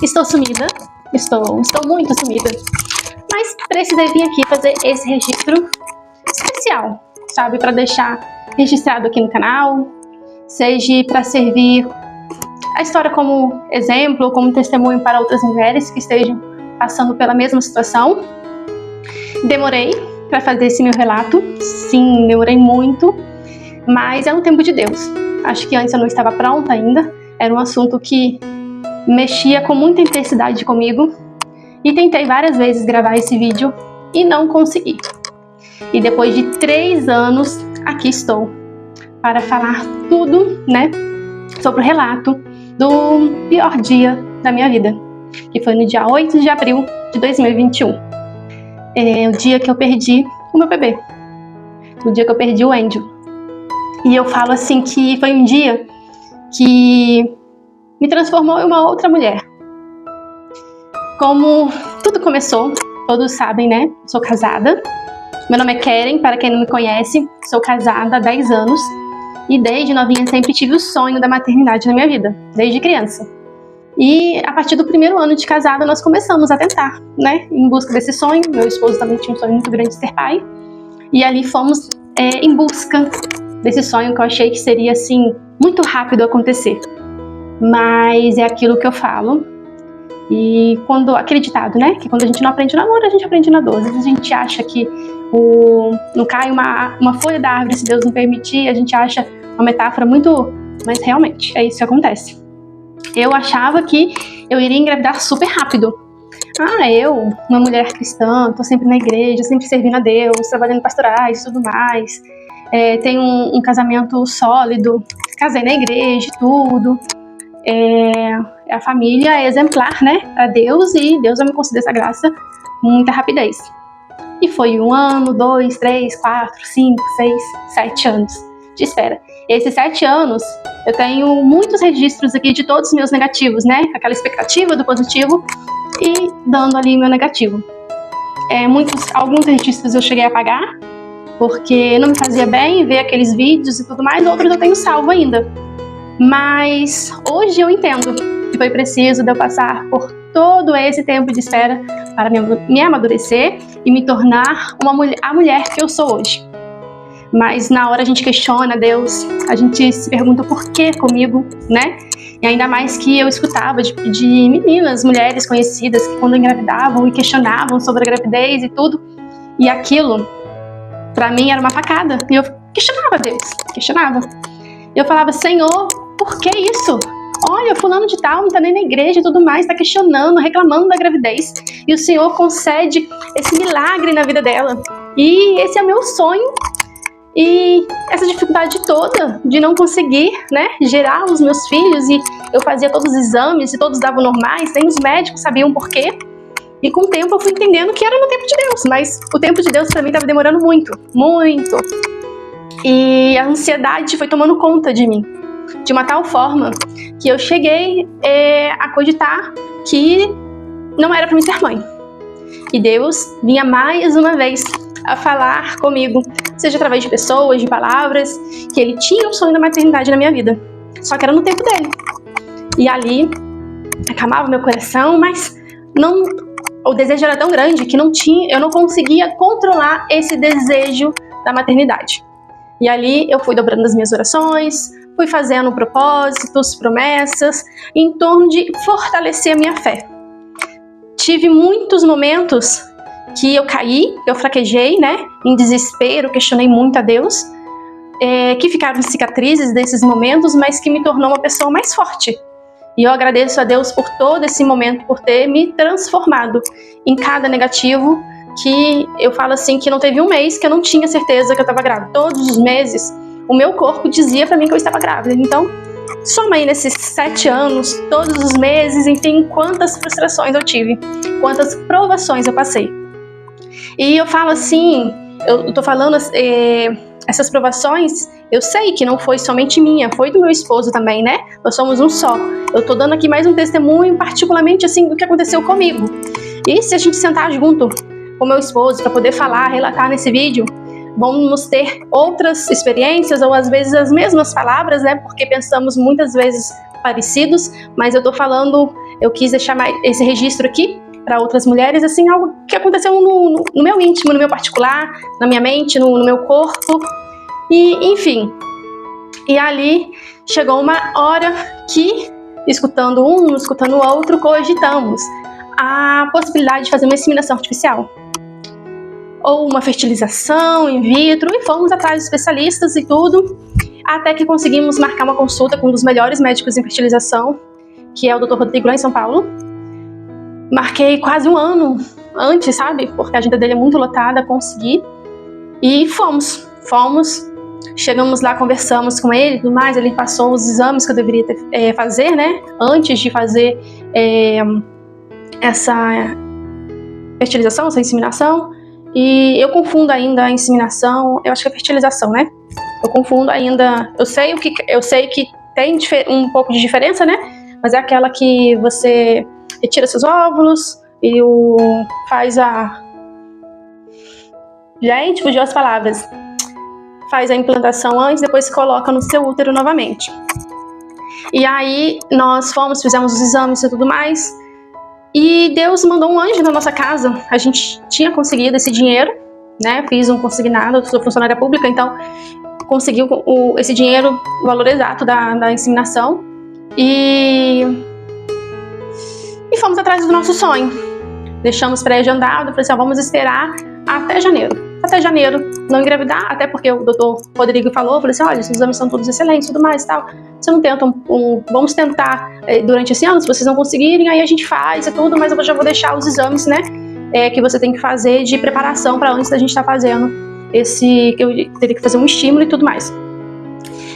Estou sumida, estou muito sumida, mas precisei vir aqui fazer esse registro especial, sabe, para deixar registrado aqui no canal, seja para servir a história como exemplo, como testemunho para outras mulheres que estejam passando pela mesma situação. Demorei para fazer esse meu relato, sim, demorei muito, mas é no tempo de Deus. Acho que antes eu não estava pronta ainda, era um assunto que mexia com muita intensidade comigo e tentei várias vezes gravar esse vídeo e não consegui. E depois de 3 anos, aqui estou para falar tudo, né, sobre o relato do pior dia da minha vida, que foi no dia 8 de abril de 2021. É o dia que eu perdi o meu bebê, o dia que eu perdi o Angel. E eu falo assim que foi um dia que me transformou em uma outra mulher. Como tudo começou, todos sabem, né? Sou casada. Meu nome é Keren, para quem não me conhece, sou casada há 10 anos. E desde novinha sempre tive o sonho da maternidade na minha vida, desde criança. E a partir do primeiro ano de casada nós começamos a tentar, né? Em busca desse sonho. Meu esposo também tinha um sonho muito grande de ser pai. E ali fomos em busca desse sonho que eu achei que seria, assim, muito rápido acontecer. Mas é aquilo que eu falo. E quando acreditado, né? Que quando a gente não aprende no amor, a gente aprende na dor. Às vezes a gente acha que não cai uma folha da árvore se Deus não permitir. A gente acha uma metáfora muito... Mas realmente, é isso que acontece. Eu achava que eu iria engravidar super rápido. Eu, uma mulher cristã, tô sempre na igreja, sempre servindo a Deus, trabalhando pastorais e tudo mais. Tenho um casamento sólido, casei na igreja e tudo. A família é exemplar, né, para Deus, e Deus vai me conceder essa graça com muita rapidez. E foi 1 ano, 2, 3, 4, 5, 6, 7 anos de espera. E esses 7 anos, eu tenho muitos registros aqui de todos os meus negativos, né, aquela expectativa do positivo e dando ali meu negativo. Alguns registros eu cheguei a apagar, porque não me fazia bem ver aqueles vídeos e tudo mais, outros eu tenho salvo ainda. Mas hoje eu entendo que foi preciso de eu passar por todo esse tempo de espera para me amadurecer e me tornar a mulher que eu sou hoje. Mas na hora a gente questiona Deus, a gente se pergunta por que comigo, né? E ainda mais que eu escutava de meninas, mulheres conhecidas que quando engravidavam e questionavam sobre a gravidez e tudo, e aquilo pra mim era uma facada. E eu questionava Deus, Eu falava, Senhor, por que isso? Olha, fulano de tal não tá nem na igreja e tudo mais, tá questionando, reclamando da gravidez. E o Senhor concede esse milagre na vida dela. E esse é o meu sonho. E essa dificuldade toda de não conseguir, né, gerar os meus filhos, e eu fazia todos os exames e todos davam normais, nem os médicos sabiam por quê. E com o tempo eu fui entendendo que era no tempo de Deus, mas o tempo de Deus pra mim estava demorando muito, muito. E a ansiedade foi tomando conta de mim, de uma tal forma que eu cheguei a cogitar que não era para mim ser mãe. E Deus vinha mais uma vez a falar comigo, seja através de pessoas, de palavras, que Ele tinha um sonho da maternidade na minha vida. Só que era no tempo dele. E ali acalmava meu coração, mas o desejo era tão grande que eu não conseguia controlar esse desejo da maternidade. E ali eu fui dobrando as minhas orações, fui fazendo propósitos, promessas, em torno de fortalecer a minha fé. Tive muitos momentos que eu caí, eu fraquejei, né, em desespero, questionei muito a Deus, que ficaram cicatrizes desses momentos, mas que me tornou uma pessoa mais forte. E eu agradeço a Deus por todo esse momento, por ter me transformado em cada negativo, que eu falo assim, que não teve um mês que eu não tinha certeza que eu estava grávida. Todos os meses, o meu corpo dizia para mim que eu estava grávida. Então, soma aí nesses 7 anos, todos os meses, enfim, quantas frustrações eu tive, quantas provações eu passei. E eu falo assim, eu tô falando essas provações, eu sei que não foi somente minha, foi do meu esposo também, né? Nós somos um só. Eu tô dando aqui mais um testemunho, particularmente assim, do que aconteceu comigo. E se a gente sentar junto com meu esposo para poder falar, relatar nesse vídeo, vamos ter outras experiências ou às vezes as mesmas palavras, né? Porque pensamos muitas vezes parecidos, mas eu tô falando eu quis deixar esse registro aqui para outras mulheres, assim, algo que aconteceu no meu íntimo, no meu particular, na minha mente, no meu corpo, e enfim. E ali chegou uma hora que, escutando um, escutando o outro, cogitamos a possibilidade de fazer uma inseminação artificial ou uma fertilização in vitro, e fomos atrás de especialistas e tudo, até que conseguimos marcar uma consulta com um dos melhores médicos em fertilização, que é o Dr. Rodrigo, lá em São Paulo. Marquei quase um ano antes, sabe? Porque a agenda dele é muito lotada, consegui. E fomos. Chegamos lá, conversamos com ele e tudo mais. Ele passou os exames que eu deveria fazer, né? Antes de fazer essa fertilização, essa inseminação. E eu confundo ainda a inseminação, eu acho que é fertilização, né? Eu confundo ainda. Eu sei que tem um pouco de diferença, né? Mas é aquela que você retira seus óvulos e faz a... Gente, fugiu as palavras. Faz a implantação antes, depois coloca no seu útero novamente. E aí nós fizemos os exames e tudo mais. E Deus mandou um anjo na nossa casa. A gente tinha conseguido esse dinheiro, né? Fiz um consignado, eu sou funcionária pública, então conseguiu esse dinheiro, o valor exato da inseminação. E fomos atrás do nosso sonho. Deixamos pré-agendado, falei assim, vamos esperar até janeiro. Até janeiro não engravidar, até porque o doutor Rodrigo falou assim, olha, os exames são todos excelentes e tudo mais e tal. Você não tenta vamos tentar durante esse ano, se vocês não conseguirem, aí a gente faz e tudo, mas eu já vou deixar os exames, né, que você tem que fazer de preparação para antes da gente estar fazendo que eu teria que fazer um estímulo e tudo mais.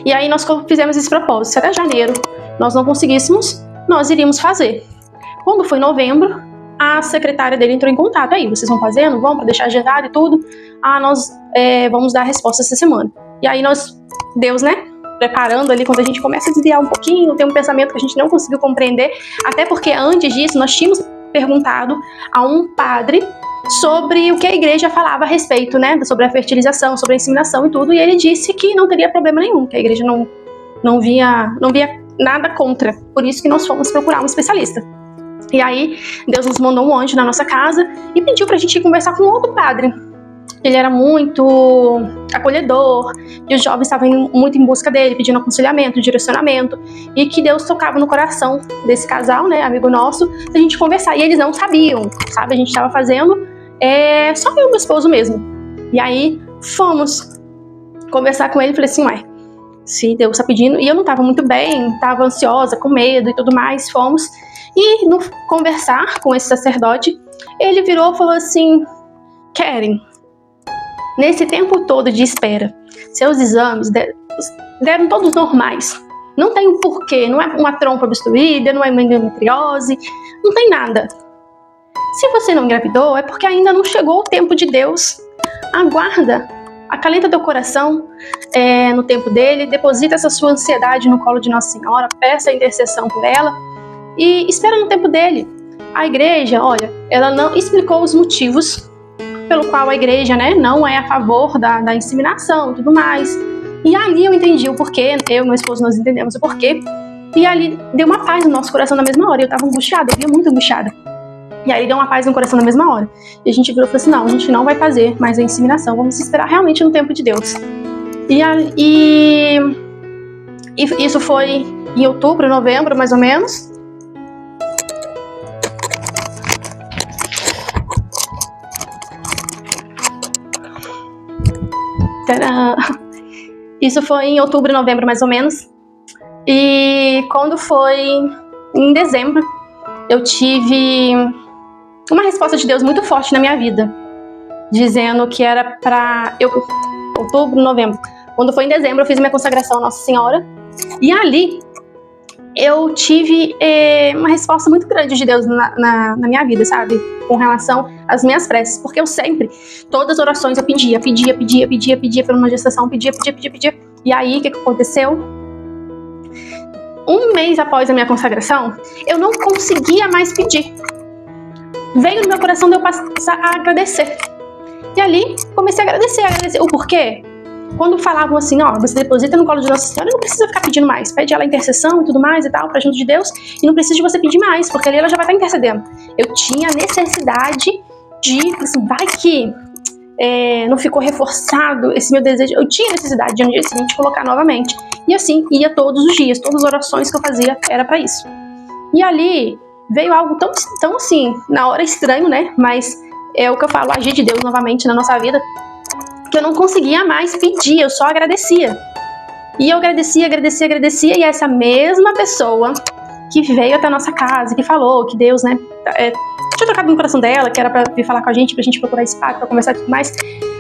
E aí nós fizemos esse propósito, se até janeiro nós não conseguíssemos, nós iríamos fazer. Quando foi novembro, a secretária dele entrou em contato, aí, vocês vão fazendo? Vão, para deixar agendado e tudo? Nós vamos dar a resposta essa semana. E aí Deus, né, preparando ali, quando a gente começa a desviar um pouquinho, tem um pensamento que a gente não conseguiu compreender, até porque antes disso nós tínhamos perguntado a um padre sobre o que a igreja falava a respeito, né, sobre a fertilização, sobre a inseminação e tudo, e ele disse que não teria problema nenhum, que a igreja não via nada contra, por isso que nós fomos procurar um especialista. E aí, Deus nos mandou um anjo na nossa casa e pediu pra gente ir conversar com outro padre. Ele era muito acolhedor, e os jovens estavam muito em busca dele, pedindo aconselhamento, direcionamento, e que Deus tocava no coração desse casal, né, amigo nosso, pra gente conversar. E eles não sabiam, sabe? A gente tava fazendo só eu e meu esposo mesmo. E aí, fomos conversar com ele e falei assim, se Deus tá pedindo, e eu não tava muito bem, tava ansiosa, com medo e tudo mais, fomos. E no conversar com esse sacerdote, ele virou e falou assim, Keren, nesse tempo todo de espera, seus exames deram todos normais. Não tem um porquê, não é uma trompa obstruída, não é uma endometriose, não tem nada. Se você não engravidou, é porque ainda não chegou o tempo de Deus. Aguarda, acalenta teu coração no tempo dele, deposita essa sua ansiedade no colo de Nossa Senhora, peça a intercessão por ela, e espera no tempo dele. A igreja, olha, ela não explicou os motivos pelo qual a igreja, né, não é a favor da inseminação e tudo mais. E ali eu entendi o porquê, eu e meu esposo, nós entendemos o porquê. E ali deu uma paz no nosso coração na mesma hora. Eu tava angustiada, eu via muito angustiada. E aí deu uma paz no coração na mesma hora. E a gente virou e falou assim, não, a gente não vai fazer mais a inseminação, vamos esperar realmente no tempo de Deus. E isso foi em outubro, novembro, mais ou menos. Isso foi em outubro, novembro, mais ou menos. E quando foi em dezembro, eu tive uma resposta de Deus muito forte na minha vida, dizendo que era para outubro, novembro. Quando foi em dezembro, eu fiz minha consagração à Nossa Senhora. E ali eu tive uma resposta muito grande de Deus na minha vida, sabe? Com relação às minhas preces. Porque eu sempre, todas as orações eu pedia por uma gestação, pedia. E aí, o que aconteceu? Um mês após a minha consagração, eu não conseguia mais pedir. Veio no meu coração de eu passar a agradecer. E ali, comecei a agradecer. O porquê? quando falavam assim, ó, você deposita no colo de Nossa Senhora, não precisa ficar pedindo mais, pede ela a intercessão e tudo mais e tal, pra junto de Deus, e não precisa de você pedir mais, porque ali ela já vai estar intercedendo. Eu tinha necessidade de, assim, vai que não ficou reforçado esse meu desejo, eu tinha necessidade de no dia seguinte colocar novamente, e assim, ia todos os dias, todas as orações que eu fazia era pra isso. E ali veio algo tão assim, na hora estranho, né, mas é o que eu falo, agir de Deus novamente na nossa vida, que eu não conseguia mais pedir, eu só agradecia. E eu agradecia, e essa mesma pessoa que veio até a nossa casa, que falou que Deus, né, tinha tocado no coração dela, que era pra vir falar com a gente, pra gente procurar espaço, pra conversar e tudo mais,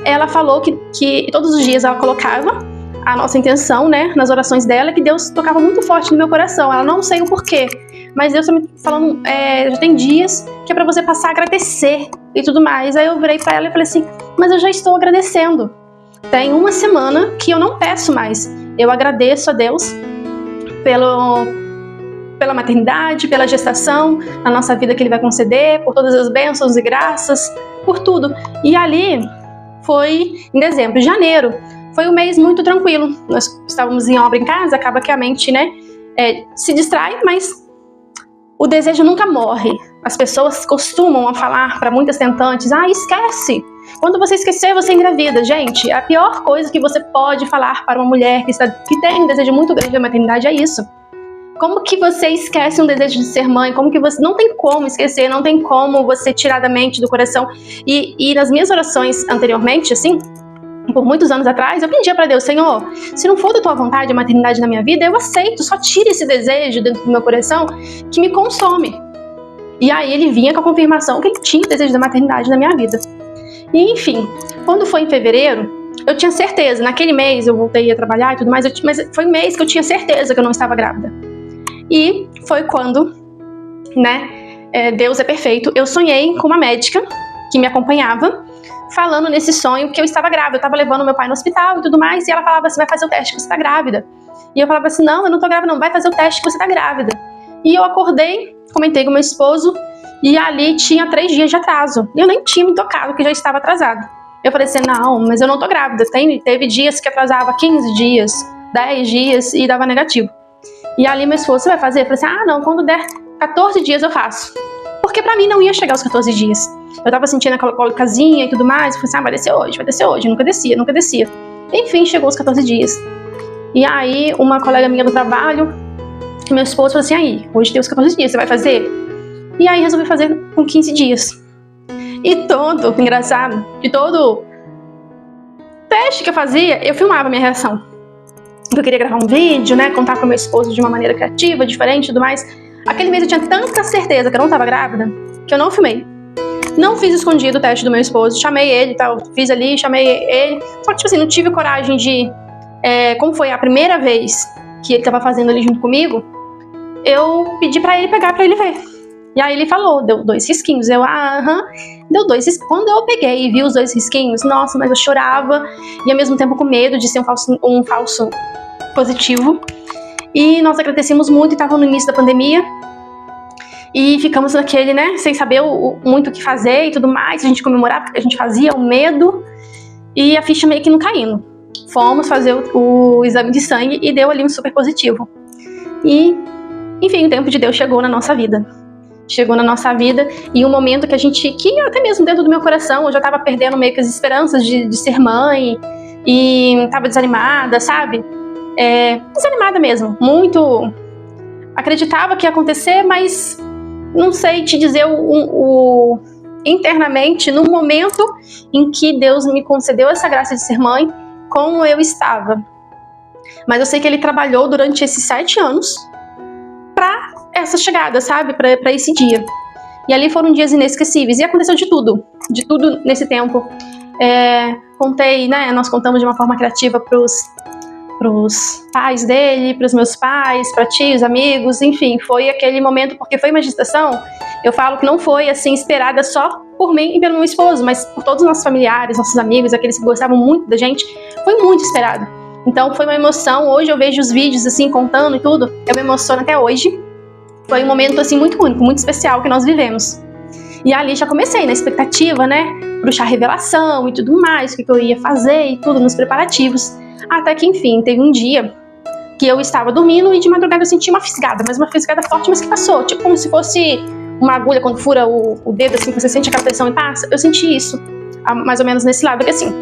ela falou que todos os dias ela colocava a nossa intenção, né, nas orações dela, que Deus tocava muito forte no meu coração. Ela não sei o porquê, mas Deus tá me falando, já tem dias que é pra você passar a agradecer e tudo mais. Aí eu virei pra ela e falei assim, mas eu já estou agradecendo. Tem uma semana que eu não peço mais. Eu agradeço a Deus pela maternidade, pela gestação, na nossa vida que Ele vai conceder, por todas as bênçãos e graças, por tudo. E ali foi em dezembro. Janeiro foi um mês muito tranquilo. Nós estávamos em obra em casa, acaba que a mente, né, se distrai, mas o desejo nunca morre. As pessoas costumam falar para muitas tentantes, esquece. Quando você esquecer, você engravida. Gente, a pior coisa que você pode falar para uma mulher que tem um desejo muito grande da maternidade é isso. Como que você esquece um desejo de ser mãe? Como que você... Não tem como esquecer, não tem como você tirar da mente, do coração. E nas minhas orações anteriormente, assim, por muitos anos atrás, eu pedia para Deus, Senhor, se não for da tua vontade a maternidade na minha vida, eu aceito, só tire esse desejo dentro do meu coração que me consome. E aí ele vinha com a confirmação que ele tinha o desejo da maternidade na minha vida. E enfim, quando foi em fevereiro, eu tinha certeza, naquele mês eu voltei a trabalhar e tudo mais, mas foi um mês que eu tinha certeza que eu não estava grávida. E foi quando, né, Deus é perfeito, eu sonhei com uma médica que me acompanhava, falando nesse sonho que eu estava grávida. Eu estava levando meu pai no hospital e tudo mais, e ela falava assim, vai fazer o teste que você está grávida. E eu falava assim, não, eu não tô grávida não, vai fazer o teste que você está grávida. E eu acordei, comentei com meu esposo, e ali tinha 3 dias de atraso. E eu nem tinha me tocado que já estava atrasada. Eu falei assim, não, mas eu não tô grávida. Teve dias que atrasava 15 dias, 10 dias e dava negativo. E ali meu esposo, você vai fazer? Eu falei assim, não, quando der 14 dias eu faço. Porque pra mim não ia chegar aos 14 dias. Eu tava sentindo aquela cólicazinha e tudo mais. Eu falei assim, vai descer hoje. Nunca descia. Enfim, chegou os 14 dias. E aí, uma colega minha do trabalho, meu esposo falou assim, hoje tem os 14 dias, você vai fazer? E aí resolvi fazer com 15 dias. E engraçado, de todo teste que eu fazia, eu filmava a minha reação. Eu queria gravar um vídeo, né, contar para meu esposo de uma maneira criativa, diferente e tudo mais. Aquele mês eu tinha tanta certeza que eu não estava grávida, que eu não filmei. Não fiz escondido o teste do meu esposo, chamei ele e tal, fiz ali, chamei ele. Só que, tipo assim, não tive coragem de... como foi a primeira vez que ele estava fazendo ali junto comigo, eu pedi pra ele pegar, pra ele ver. E aí ele falou, deu 2 risquinhos. Deu 2 risquinhos. Quando eu peguei e vi os 2 risquinhos, nossa, mas eu chorava. E ao mesmo tempo com medo de ser um falso positivo. E nós agradecemos muito, e estava no início da pandemia. E ficamos naquele, né, sem saber muito o que fazer e tudo mais. A gente comemorava porque a gente fazia, o medo. E a ficha meio que não caindo. Fomos fazer o exame de sangue e deu ali um super positivo. E, enfim, o tempo de Deus chegou na nossa vida. E um momento que até mesmo dentro do meu coração, eu já tava perdendo meio que as esperanças de ser mãe, e tava desanimada, sabe? Desanimada mesmo, muito. Acreditava que ia acontecer, mas não sei te dizer internamente, no momento em que Deus me concedeu essa graça de ser mãe, como eu estava. Mas eu sei que Ele trabalhou durante esses 7 anos pra essa chegada, sabe? Pra esse dia. E ali foram dias inesquecíveis. E aconteceu de tudo nesse tempo. Contei, né? Nós contamos de uma forma criativa pros pais dele, pros meus pais, pra tios, amigos, enfim. Foi aquele momento, porque foi uma gestação, eu falo que não foi, assim, esperada só por mim e pelo meu esposo, mas por todos os nossos familiares, nossos amigos, aqueles que gostavam muito da gente. Foi muito esperado. Então foi uma emoção. Hoje eu vejo os vídeos, assim, contando e tudo. Eu me emociono até hoje. Foi um momento, assim, muito único, muito especial que nós vivemos. E ali já comecei na expectativa, né? pro chá revelação e tudo mais, o que eu ia fazer e tudo nos preparativos. Até que, enfim, teve um dia que eu estava dormindo e de madrugada eu senti uma fisgada, mas uma fisgada forte, mas que passou, tipo como se fosse uma agulha quando fura o dedo, assim, que você sente aquela pressão e passa. Eu senti isso, mais ou menos nesse lado aqui, assim.